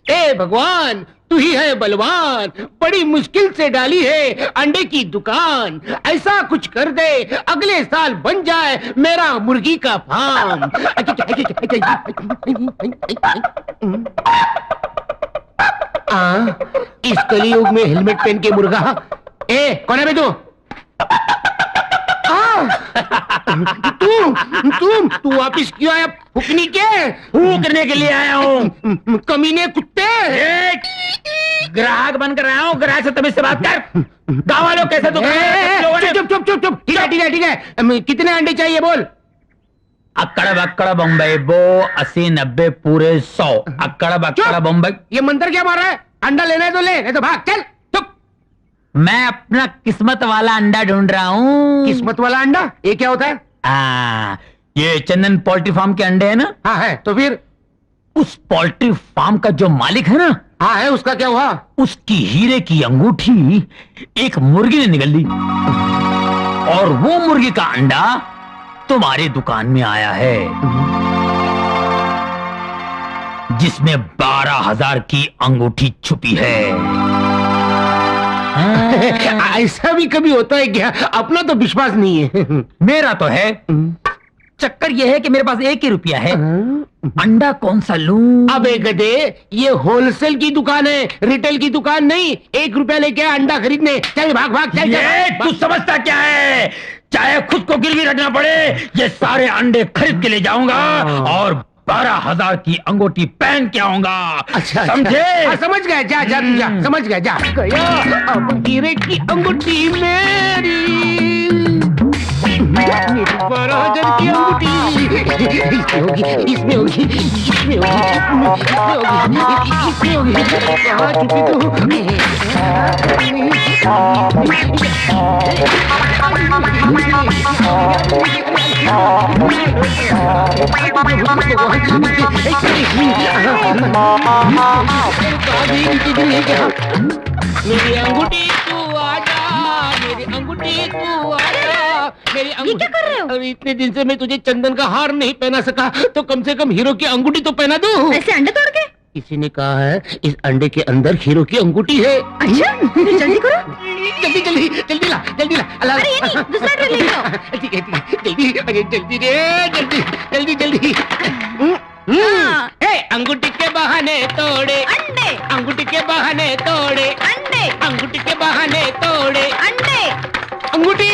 ए भगवान, तू ही है बलवान, बड़ी मुश्किल से डाली है अंडे की दुकान। ऐसा कुछ कर दे अगले साल बन जाए मेरा मुर्गी का फार्म। इस कलयुग में हेलमेट पहन के मुर्गा। कौन है बे तू? तू वापिस क्यों आया? फूकनी के फूकने के लिए आया हूँ। कमीने कुत्ते। ग्राहक बनकर आया हूँ, ग्राहक से तमीज से बात कर। गाँव वालों कैसे चुप चुप चुप चुप। ठीक है ठीक है ठीक है, कितने अंडे चाहिए बोल? अक्कड़ बक्कड़ बम्बई बो 80 90 पूरे 100। अक्कड़ बक्कड़ बम्बई। ये मंत्र क्या मार रहा है? अंडा लेना है तो ले, नहीं तो भाग चल। मैं अपना किस्मत वाला अंडा ढूंढ रहा हूँ। किस्मत वाला अंडा? ये क्या होता है? ये चंदन पोल्ट्री फार्म के अंडे है ना? हाँ है। तो फिर उस पोल्ट्री फार्म का जो मालिक है ना? हाँ है। उसका क्या हुआ? उसकी हीरे की अंगूठी एक मुर्गी ने निगल ली और वो मुर्गी का अंडा तुम्हारी दुकान में आया है, जिसमें 12,000 की अंगूठी छुपी है। ऐसा भी कभी होता है क्या? अपना तो विश्वास नहीं है। मेरा तो है। चक्कर यह है कि मेरे पास 1 ही रुपया है। अंडा कौन सा लूं? अबे गधे, ये होलसेल की दुकान है, रिटेल की दुकान नहीं। 1 रुपया लेके अंडा खरीदने। चल भाग भाग चल। तू समझता क्या है? चाहे खुद को गिरवी रखना पड़े, ये सारे अंडे खरीद के ले जाऊंगा और 12,000 की अंगूठी पहन के आऊंगा। अच्छा समझे? समझ गया। जा जा तू जा, समझ गया। जा गया अब हीरे की अंगूठी मेरी 12,000 की अंगूठी। इसमें होगी, इसमें होगी, इसमें होगी। कहाँ छुपी मेरी अंगूठी तू आजा, मेरी अंगूठी तू आजा, मेरी अंगूठी। क्या कर रहे हो? अरे इतने दिन से मैं तुझे चंदन का हार नहीं पहना सका, तो कम से कम हीरो की अंगूठी तो पहना दूं। ऐसे अंडे तोड़ के? किसी ने कहा है इस अंडे के अंदर हीरो की अंगूठी है। अच्छा, जल्दी करो। जल्दी जल्दी जल्दी ला, जल्दी ला। अरे ये नहीं, दूसरा ट्रे ले लो। ठीक है जल्दी। अरे जल्दी रे, जल्दी जल्दी जल्दी। अंगूठी के बहाने तोड़े अंडे, अंगूठी के बहाने तोड़े अंडे, अंगूठी के बहाने तोड़े अंडे, अंगूठी,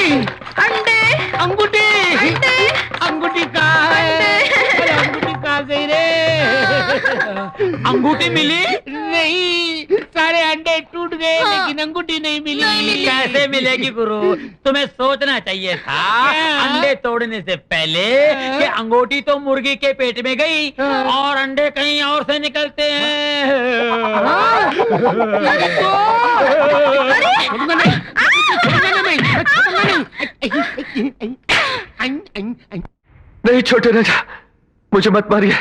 अंडे, अंगूठी, अंडे, अंगूठी कहाँ है? अरे अंगूठी कहाँ गई रे? अंगूठी मिली नहीं, सारे अंडे टूट गए, लेकिन अंगूठी नहीं मिली। कैसे मिलेगी गुरु? तुम्हें सोचना चाहिए था अंडे तोड़ने से पहले कि अंगूठी तो मुर्गी के पेट में गई और अंडे कहीं और से निकलते हैं। नहीं छोटे राजा, मुझे मत मारिए।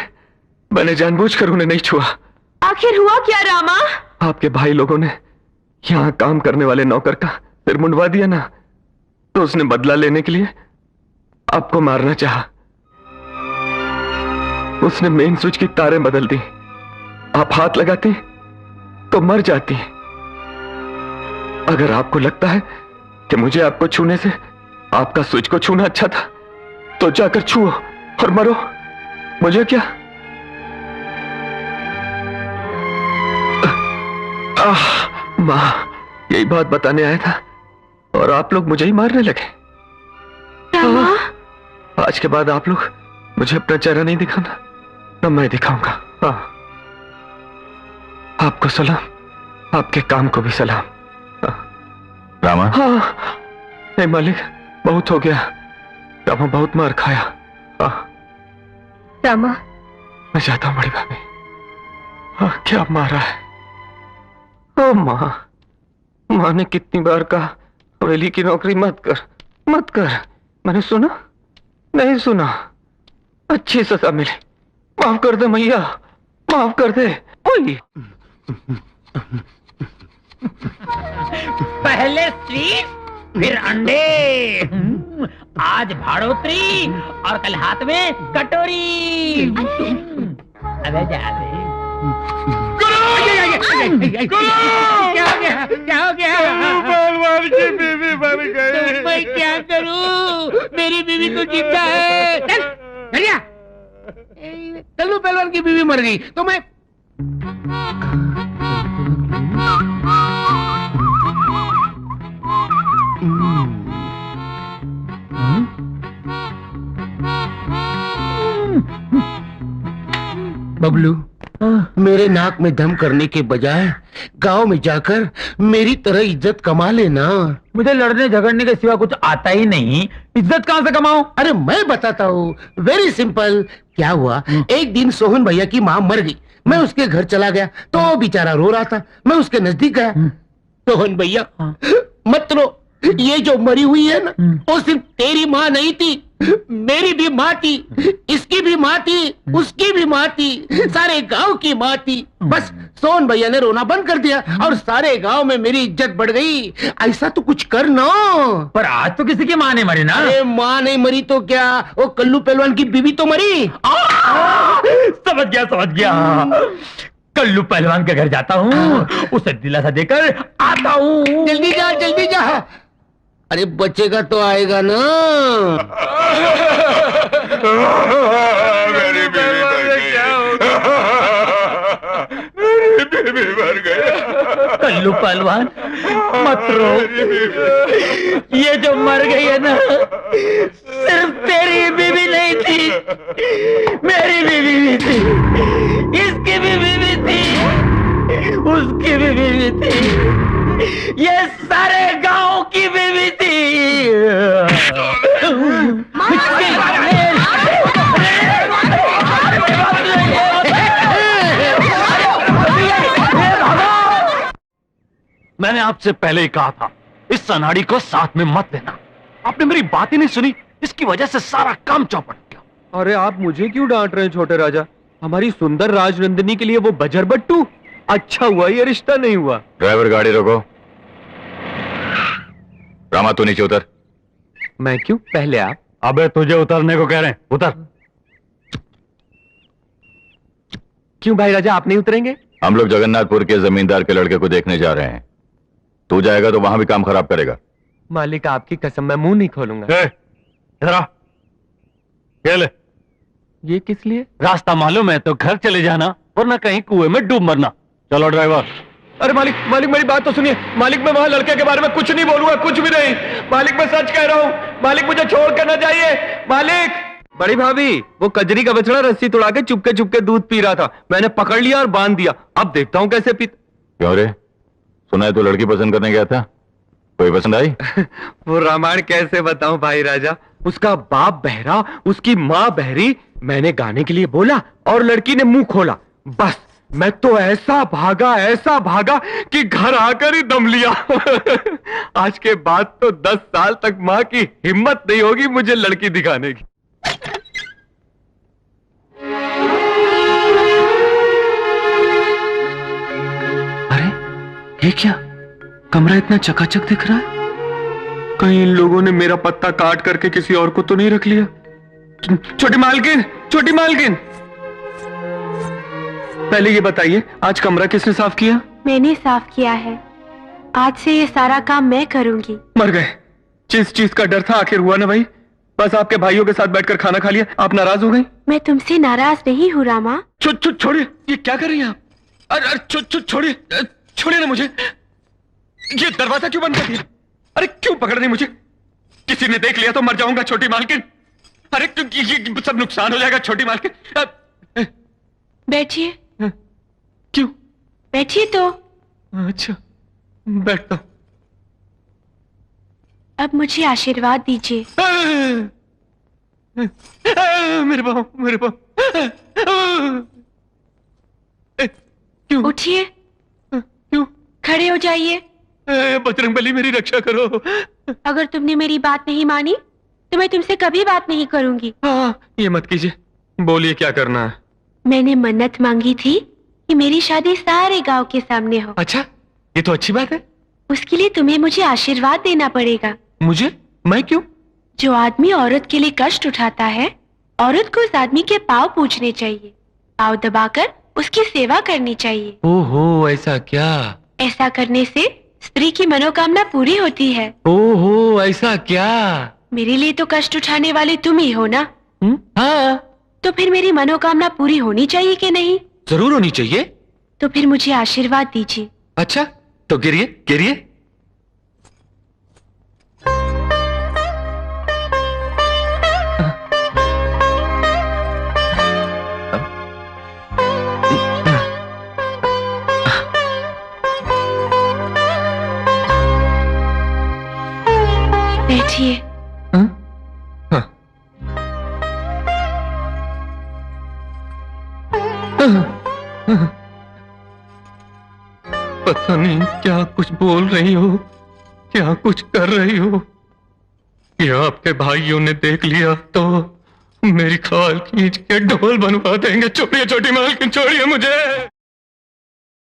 मैंने जानबूझकर उन्हें नहीं छुआ। आखिर हुआ क्या रामा? आपके भाई लोगों ने यहाँ काम करने वाले नौकर का सिर मुंडवा दिया ना, तो उसने बदला लेने के लिए आपको मारना चाहा। उसने मेन स्विच की तारें बदल दी। आप हाथ लगाती तो मर जाती। अगर आपको लगता है कि मुझे आपको छूने से आपका स्विच को छूना अच्छा था, तो जाकर छुओ और मरो। मुझे क्या? मां, यही बात बताने आया था और आप लोग मुझे ही मारने लगे। आज के बाद आप लोग मुझे अपना चेहरा नहीं दिखाना, न मैं दिखाऊंगा। हाँ, आपको सलाम, आपके काम को भी सलाम। रामा? हाँ, नहीं मालिक, बहुत हो गया। रामा बहुत मार खाया। हाँ रामा, मैं जाता हूं बड़ी भाभी। हाँ, क्या मारा है? ओ माँ, माँ ने कितनी बार कहा हवेली की नौकरी मत कर, मत कर। मैंने सुना? नहीं सुना। अच्छी सजा मिली। माफ कर दे मैया, माफ कर दे। ओए, पहले स्वीट फिर अंडे, आज भाड़ोत्री और कल हाथ में कटोरी। अबे जा गुरु क्या हो गया? क्या हो गया? पहलवान की बीवी मर गई। तो मैं क्या करूं? मेरी बीवी तो जिंदा है। चल भैया, कल्लू पहलवान की बीवी मर गई तो मैं बबलू, मेरे नाक में दम करने के बजाय गांव में जाकर मेरी तरह इज्जत कमा लेना। मुझे लड़ने झगड़ने के सिवा कुछ आता ही नहीं, इज्जत कहाँ से कमाऊं? अरे मैं बताता हूँ, वेरी सिंपल। क्या हुआ, एक दिन सोहन भैया की माँ मर गई। मैं उसके घर चला गया तो वो बेचारा रो रहा था। मैं उसके नजदीक गया। सोहन भैया मत रो, ये जो मरी हुई है ना, वो सिर्फ तेरी माँ नहीं थी, मेरी भी माँ थी, इसकी भी माँ थी, उसकी भी माँ थी, सारे गांव की माँ थी। बस सोहन भैया ने रोना बंद कर दिया और सारे गांव में मेरी इज्जत बढ़ गई। ऐसा तो कुछ कर ना। पर आज तो किसी की माँ नहीं मरी ना। अरे माँ नहीं मरी तो क्या, वो कल्लू पहलवान की बीवी तो मरी। समझ गया। कल्लू पहलवान के घर जाता हूँ, उसे दिलासा देकर आता हूँ। जल्दी जा। अरे बचेगा तो आएगा ना। मेरी बीवी मर गई। कल्लू पहलवान मत रो, ये जो मर गई है ना, सिर्फ तेरी बीवी नहीं थी, मेरी बीवी भी थी, इसकी भी बीवी थी, उसकी भी बीवी थी, ये सारे गांव की बीवी थी। मैंने आपसे पहले ही कहा था, इस सनाड़ी को साथ में मत लेना। आपने मेरी बात ही नहीं सुनी, इसकी वजह से सारा काम चौपट गया। अरे आप मुझे क्यों डांट रहे हैं छोटे राजा? हमारी सुंदर राजनंदिनी के लिए वो बजर बट्टू? अच्छा हुआ ये रिश्ता नहीं हुआ। ड्राइवर गाड़ी रोको। रामा तू नीचे उतर। मैं क्यों, पहले आप। अबे तुझे उतरने को कह रहे हैं, उतर। क्यों भाई राजा, आप नहीं उतरेंगे? हम लोग जगन्नाथपुर के जमींदार के लड़के को देखने जा रहे हैं। तू जाएगा तो वहां भी काम खराब करेगा। मालिक आपकी कसम, मैं मुंह नहीं खोलूंगा। इधर आ, ये ले। ये किस लिए? रास्ता मालूम है तो घर चले जाना, वरना कहीं कुएं में डूब मरना। चलो ड्राइवर। अरे मालिक मेरी बात तो सुनिए। मालिक मैं वहां लड़के के बारे में कुछ नहीं बोलूंगा, कुछ भी नहीं। मालिक मैं सच कह रहा हूँ। मालिक मुझे छोड़ कर ना जाइए। मालिक। बड़ी भाभी, वो कजरी का बछड़ा रस्सी तोड़ा के चुपके दूध पी रहा था। मैंने पकड़ लिया और बांध दिया। अब देखता हूँ कैसे पी। क्यों रे, सुना है तू लड़की पसंद करने गया था, कोई पसंद आई? वो रामायण कैसे बताऊं भाई राजा। उसका बाप बहरा, उसकी माँ बहरी। मैंने गाने के लिए बोला और लड़की ने मुंह खोला। बस मैं तो ऐसा भागा कि घर आकर ही दम लिया। आज के बाद तो 10 साल तक माँ की हिम्मत नहीं होगी मुझे लड़की दिखाने की। अरे ये क्या, कमरा इतना चकाचक दिख रहा है। कहीं इन लोगों ने मेरा पत्ता काट करके किसी और को तो नहीं रख लिया। छोटी मालकिन, पहले ये बताइए, आज कमरा किसने साफ किया? मैंने साफ किया है। आज से ये सारा काम मैं करूंगी। मर गए। जिस चीज का डर था आखिर हुआ ना भाई। बस आपके भाइयों के साथ बैठकर खाना खा लिया, आप नाराज हो गई? मैं तुमसे नाराज नहीं हूँ रामा। छोड़िए, ये क्या कर रही हैं आप? अरे छोड़िए ना मुझे। ये दरवाजा क्यों बंद कर दिया? अरे क्यों पकड़ रही मुझे? किसी ने देख लिया तो मर जाऊंगा छोटी मालकिन। अरे ये सब नुकसान हो जाएगा छोटी मालकिन। बैठिए। क्यों? बैठिए तो। अच्छा बैठता हूं। अब मुझे आशीर्वाद दीजिए। मेरे पाँव। क्यों? उठिए। क्यों? खड़े हो जाइए। बजरंगबली मेरी रक्षा करो। अगर तुमने मेरी बात नहीं मानी तो मैं तुमसे कभी बात नहीं करूंगी। ये मत कीजिए। बोलिए क्या करना है? मैंने मन्नत मांगी थी कि मेरी शादी सारे गांव के सामने हो। अच्छा, ये तो अच्छी बात है। उसके लिए तुम्हें मुझे आशीर्वाद देना पड़ेगा। मुझे? मैं क्यों? जो आदमी औरत के लिए कष्ट उठाता है, औरत को उस आदमी के पाँव पूजने चाहिए। पाँव दबाकर उसकी सेवा करनी चाहिए। ओहो, ऐसा क्या? ऐसा करने से स्त्री की मनोकामना पूरी होती है। ओहो, ऐसा क्या? मेरे लिए तो कष्ट उठाने वाले तुम ही हो ना? हाँ, तो फिर मेरी मनोकामना पूरी होनी चाहिए कि नहीं? जरूर होनी चाहिए। तो फिर मुझे आशीर्वाद दीजिए। अच्छा, तो गिरिए गिरिए। बैठिए। पता नहीं क्या कुछ बोल रही हो, क्या कुछ कर रही हो। ये आपके भाइयों ने देख लिया तो मेरी खाल खींच के ढोल बनवा देंगे। छोड़िए छोटी मालकिन, छोड़िए मुझे।